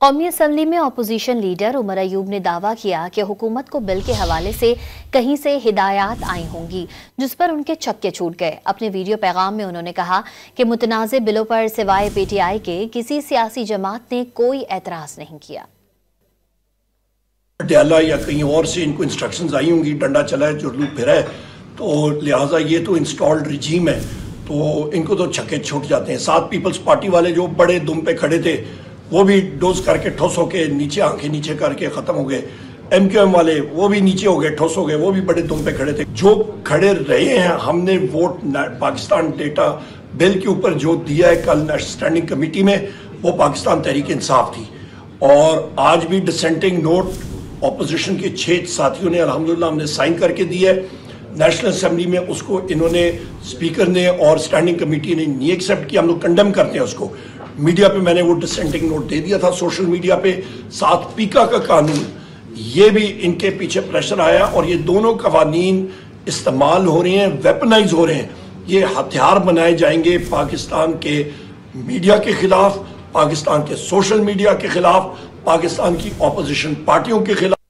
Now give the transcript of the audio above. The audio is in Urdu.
قومی اسمبلی میں اپوزیشن لیڈر عمر ایوب نے دعویٰ کیا کہ حکومت کو بل کے حوالے سے کہیں سے ہدایات آئی ہوں گی جس پر ان کے چکے چھوٹ گئے۔ اپنے ویڈیو پیغام میں انہوں نے کہا کہ متنازع بلوں پر سوائے پی ٹی آئی کے کسی سیاسی جماعت نے کوئی اعتراض نہیں کیا۔ پٹیالہ یا کہیں اور سے ان کو انسٹرکشنز آئی ہوں گی، ڈنڈا چلا ہے، چرلو پھرا ہے، تو لہٰذا یہ تو انسٹالڈ رجیم ہے، تو ان کو تو چھکے چھوٹ جاتے ہیں۔ ساتھ پیپلز پارٹی والے جو بڑے دم پہ کھڑے تھے وہ بھی ڈوز کر کے ٹھوس ہو کے نیچے آنکھیں نیچے کر کے ختم ہو گئے۔ ایم کیو ایم والے وہ بھی نیچے ہو گئے، ٹھوس ہو گئے، وہ بھی بڑے دم پہ کھڑے تھے۔ جو کھڑے رہے ہیں، ہم نے ووٹ پاکستان ڈیٹا بل کے اوپر جو دیا ہے کل اسٹینڈنگ کمیٹی میں، وہ پاکستان تحریک انصاف تھی، اور آج بھی ڈسینٹنگ نوٹ اپوزیشن کے 6 ساتھیوں نے الحمدللہ ہم نے سائن کر کے دی ہے۔ نیشنل اسمبلی میں اس کو انہوں نے اسپیکر نے اور اسٹینڈنگ کمیٹی نے نہیں ایکسیپٹ کیا، ہم لوگ کنڈم کرتے ہیں اس کو۔ میڈیا پہ میں نے وہ ڈسینٹنگ نوٹ دے دیا تھا، سوشل میڈیا پہ۔ ساتھ پیکا کا قانون، یہ بھی ان کے پیچھے پریشر آیا، اور یہ دونوں قوانین استعمال ہو رہے ہیں، ویپنائز ہو رہے ہیں۔ یہ ہتھیار بنائے جائیں گے پاکستان کے میڈیا کے خلاف، پاکستان کے سوشل میڈیا کے خلاف، پاکستان کی اپوزیشن پارٹیوں کے خلاف۔